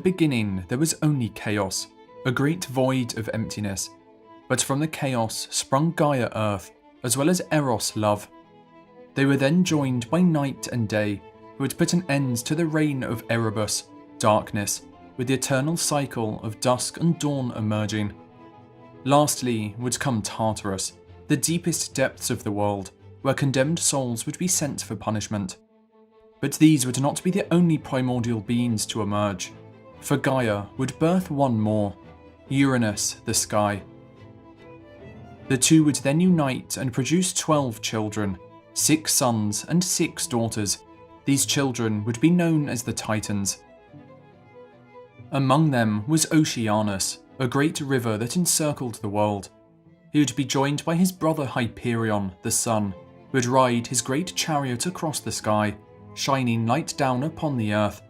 beginning there was only chaos, a great void of emptiness, but from the chaos sprung Gaia Earth, as well as Eros love. They were then joined by night and day, who would put an end to the reign of Erebus, darkness, with the eternal cycle of dusk and dawn emerging. Lastly would come Tartarus, the deepest depths of the world, where condemned souls would be sent for punishment. But these would not be the only primordial beings to emerge, for Gaia would birth one more, Uranus the sky. The two would then unite and produce 12 children, 6 sons and 6 daughters. These children would be known as the Titans. Among them was Oceanus, a great river that encircled the world. He would be joined by his brother Hyperion, the sun, who would ride his great chariot across the sky, shining light down upon the earth.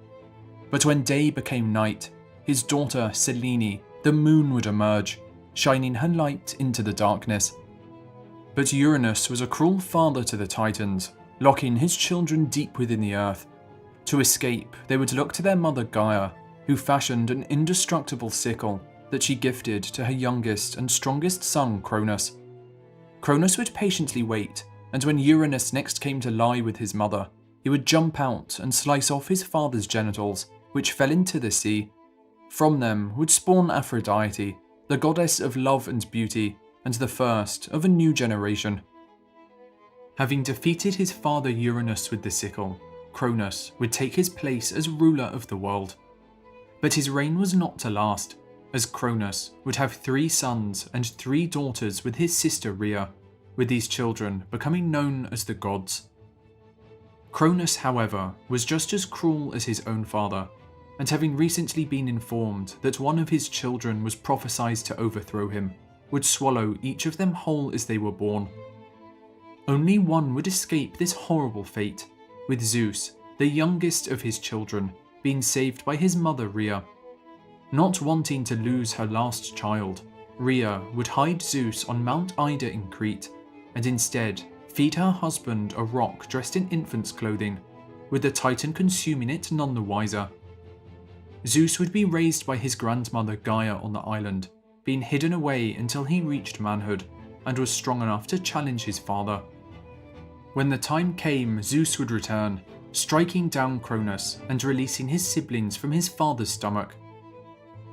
But when day became night, his daughter Selene, the moon, would emerge, shining her light into the darkness. But Uranus was a cruel father to the Titans, locking his children deep within the earth. To escape, they would look to their mother Gaia, who fashioned an indestructible sickle that she gifted to her youngest and strongest son Cronus. Cronus would patiently wait, and when Uranus next came to lie with his mother, he would jump out and slice off his father's genitals, which fell into the sea. From them would spawn Aphrodite, the goddess of love and beauty, and the first of a new generation. Having defeated his father Uranus with the sickle, Cronus would take his place as ruler of the world. But his reign was not to last, as Cronus would have 3 sons and 3 daughters with his sister Rhea, with these children becoming known as the gods. Cronus, however, was just as cruel as his own father, and having recently been informed that one of his children was prophesied to overthrow him, would swallow each of them whole as they were born. Only one would escape this horrible fate, with Zeus, the youngest of his children, being saved by his mother Rhea. Not wanting to lose her last child, Rhea would hide Zeus on Mount Ida in Crete, and instead feed her husband a rock dressed in infant's clothing, with the Titan consuming it none the wiser. Zeus would be raised by his grandmother Gaia on the island, being hidden away until he reached manhood, and was strong enough to challenge his father. When the time came, Zeus would return, striking down Cronus and releasing his siblings from his father's stomach.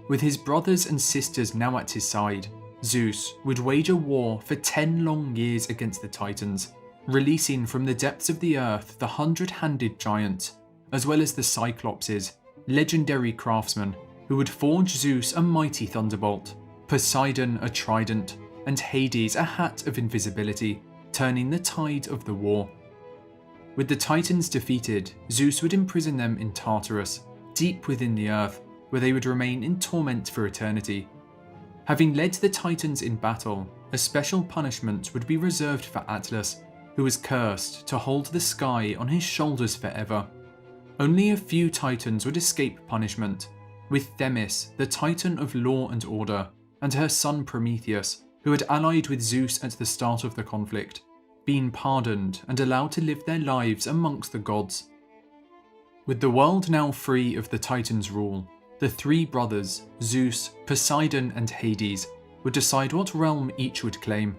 With his brothers and sisters now at his side, Zeus would wage a war for 10 long years against the Titans, releasing from the depths of the earth the 100-handed giant, as well as the Cyclopses, legendary craftsmen who would forge Zeus a mighty thunderbolt, Poseidon a trident, and Hades a hat of invisibility, turning the tide of the war. With the Titans defeated, Zeus would imprison them in Tartarus, deep within the earth, where they would remain in torment for eternity. Having led the Titans in battle, a special punishment would be reserved for Atlas, who was cursed to hold the sky on his shoulders forever. Only a few Titans would escape punishment, with Themis, the Titan of law and order, and her son Prometheus, who had allied with Zeus at the start of the conflict, being pardoned and allowed to live their lives amongst the gods. With the world now free of the Titans' rule, the 3 brothers, Zeus, Poseidon and Hades, would decide what realm each would claim,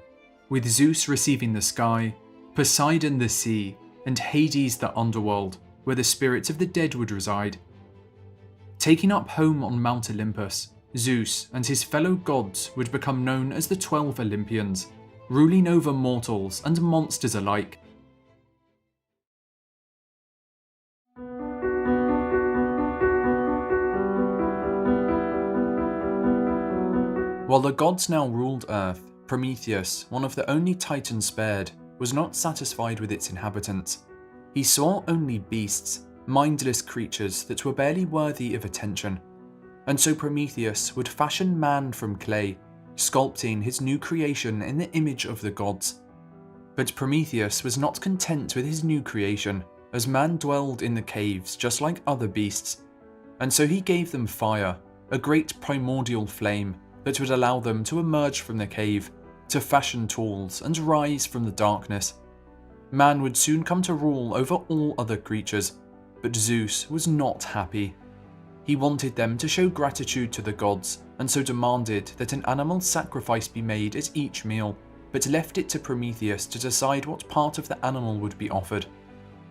with Zeus receiving the sky, Poseidon the sea, and Hades the underworld, where the spirits of the dead would reside. Taking up home on Mount Olympus, Zeus and his fellow gods would become known as the 12 Olympians, ruling over mortals and monsters alike. While the gods now ruled Earth, Prometheus, one of the only Titans spared, was not satisfied with its inhabitants. He saw only beasts, mindless creatures that were barely worthy of attention. And so Prometheus would fashion man from clay, sculpting his new creation in the image of the gods. But Prometheus was not content with his new creation, as man dwelled in the caves just like other beasts, and so he gave them fire, a great primordial flame that would allow them to emerge from the cave, to fashion tools and rise from the darkness. Man would soon come to rule over all other creatures, but Zeus was not happy. He wanted them to show gratitude to the gods, and so demanded that an animal sacrifice be made at each meal, but left it to Prometheus to decide what part of the animal would be offered.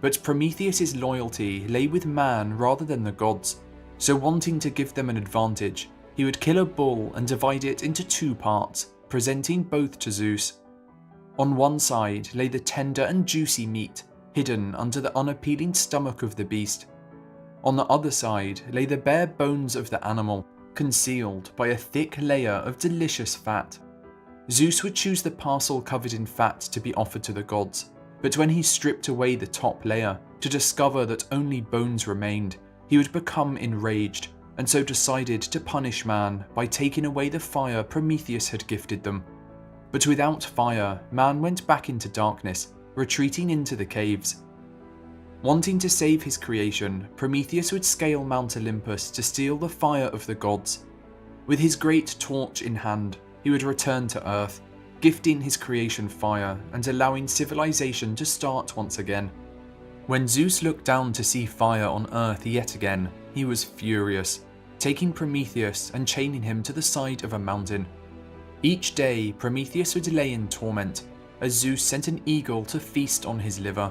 But Prometheus's loyalty lay with man rather than the gods, so wanting to give them an advantage, he would kill a bull and divide it into 2 parts, presenting both to Zeus. On one side lay the tender and juicy meat, hidden under the unappealing stomach of the beast. On the other side lay the bare bones of the animal, concealed by a thick layer of delicious fat. Zeus would choose the parcel covered in fat to be offered to the gods, but when he stripped away the top layer to discover that only bones remained, he would become enraged, and so decided to punish man by taking away the fire Prometheus had gifted them. But without fire, man went back into darkness, retreating into the caves. Wanting to save his creation, Prometheus would scale Mount Olympus to steal the fire of the gods. With his great torch in hand, he would return to Earth, gifting his creation fire and allowing civilization to start once again. When Zeus looked down to see fire on Earth yet again, he was furious, taking Prometheus and chaining him to the side of a mountain. Each day, Prometheus would lay in torment, as Zeus sent an eagle to feast on his liver.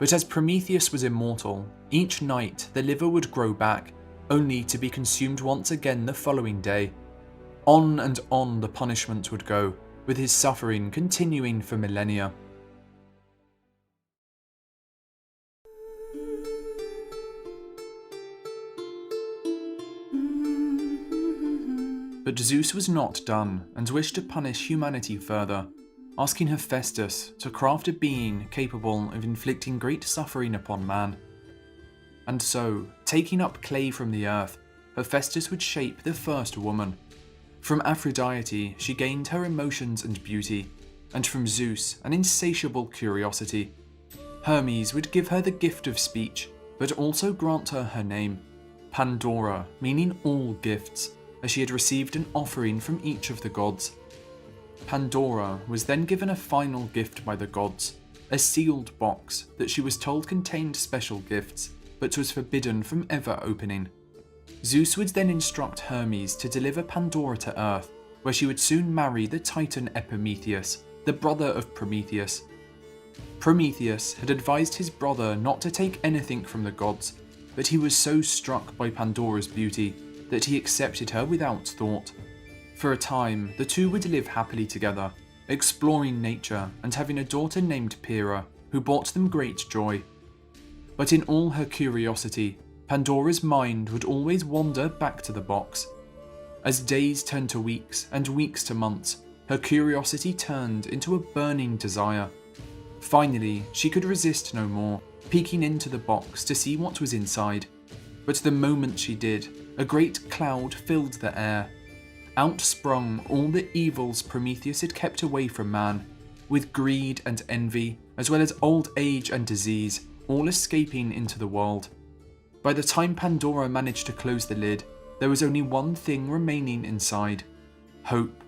But as Prometheus was immortal, each night the liver would grow back, only to be consumed once again the following day. On and on the punishment would go, with his suffering continuing for millennia. But Zeus was not done and wished to punish humanity further, asking Hephaestus to craft a being capable of inflicting great suffering upon man. And so, taking up clay from the earth, Hephaestus would shape the first woman. From Aphrodite she gained her emotions and beauty, and from Zeus an insatiable curiosity. Hermes would give her the gift of speech, but also grant her her name, Pandora, meaning all gifts, as she had received an offering from each of the gods. Pandora was then given a final gift by the gods, a sealed box that she was told contained special gifts, but was forbidden from ever opening. Zeus would then instruct Hermes to deliver Pandora to Earth, where she would soon marry the Titan Epimetheus, the brother of Prometheus. Prometheus had advised his brother not to take anything from the gods, but he was so struck by Pandora's beauty that he accepted her without thought. For a time, the two would live happily together, exploring nature and having a daughter named Pyrrha, who brought them great joy. But in all her curiosity, Pandora's mind would always wander back to the box. As days turned to weeks and weeks to months, her curiosity turned into a burning desire. Finally, she could resist no more, peeking into the box to see what was inside. But the moment she did, a great cloud filled the air. Out sprung all the evils Prometheus had kept away from man, with greed and envy, as well as old age and disease, all escaping into the world. By the time Pandora managed to close the lid, there was only one thing remaining inside: hope.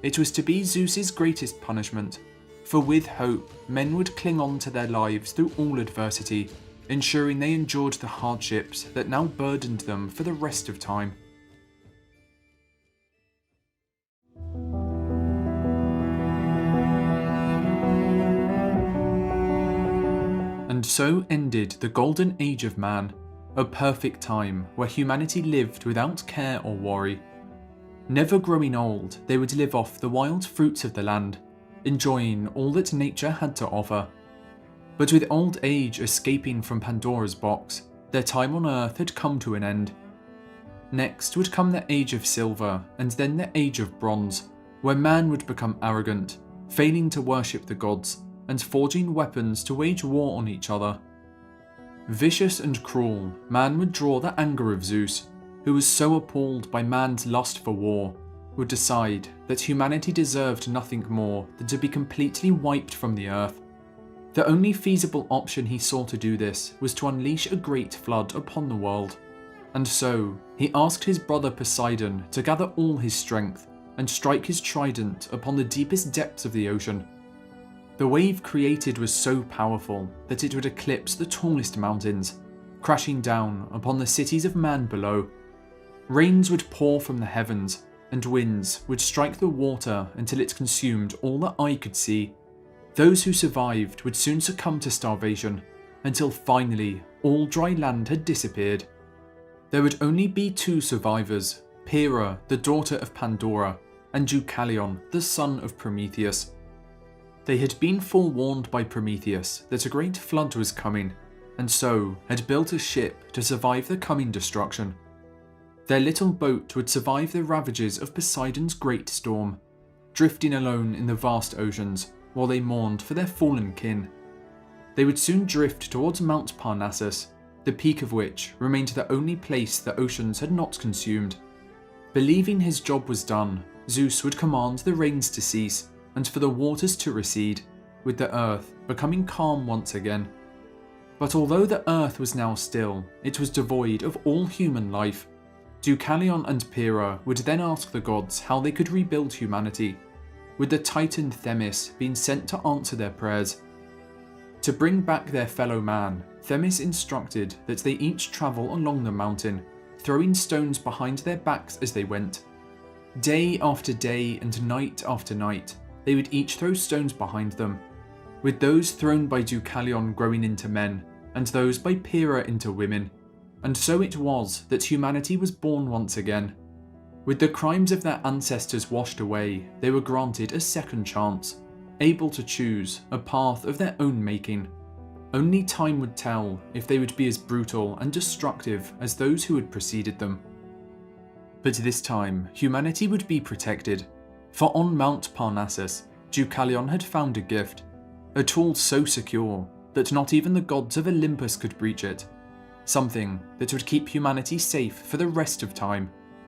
It was to be Zeus's greatest punishment, for with hope, men would cling on to their lives through all adversity, ensuring they endured the hardships that now burdened them for the rest of time. And so ended the golden age of man, a perfect time where humanity lived without care or worry. Never growing old, they would live off the wild fruits of the land, enjoying all that nature had to offer. But with old age escaping from Pandora's box, their time on Earth had come to an end. Next would come the age of silver, and then the age of bronze, where man would become arrogant, failing to worship the gods, and forging weapons to wage war on each other. Vicious and cruel, man would draw the anger of Zeus, who was so appalled by man's lust for war, would decide that humanity deserved nothing more than to be completely wiped from the earth. The only feasible option he saw to do this was to unleash a great flood upon the world. And so, he asked his brother Poseidon to gather all his strength and strike his trident upon the deepest depths of the ocean. The wave created was so powerful that it would eclipse the tallest mountains, crashing down upon the cities of man below. Rains would pour from the heavens, and winds would strike the water until it consumed all that eye could see. Those who survived would soon succumb to starvation, until finally all dry land had disappeared. There would only be two survivors, Pyrrha, the daughter of Pandora, and Deucalion, the son of Prometheus. They had been forewarned by Prometheus that a great flood was coming, and so had built a ship to survive the coming destruction. Their little boat would survive the ravages of Poseidon's great storm, drifting alone in the vast oceans while they mourned for their fallen kin. They would soon drift towards Mount Parnassus, the peak of which remained the only place the oceans had not consumed. Believing his job was done, Zeus would command the rains to cease and for the waters to recede, with the earth becoming calm once again. But although the earth was now still, it was devoid of all human life. Deucalion and Pyrrha would then ask the gods how they could rebuild humanity, with the titan Themis being sent to answer their prayers. To bring back their fellow man, Themis instructed that they each travel along the mountain, throwing stones behind their backs as they went. Day after day and night after night, they would each throw stones behind them, with those thrown by Deucalion growing into men, and those by Pyrrha into women. And so it was that humanity was born once again. With the crimes of their ancestors washed away, they were granted a second chance, able to choose a path of their own making. Only time would tell if they would be as brutal and destructive as those who had preceded them. But this time, humanity would be protected, for on Mount Parnassus, Deucalion had found a gift, a tool so secure that not even the gods of Olympus could breach it, something that would keep humanity safe for the rest of time.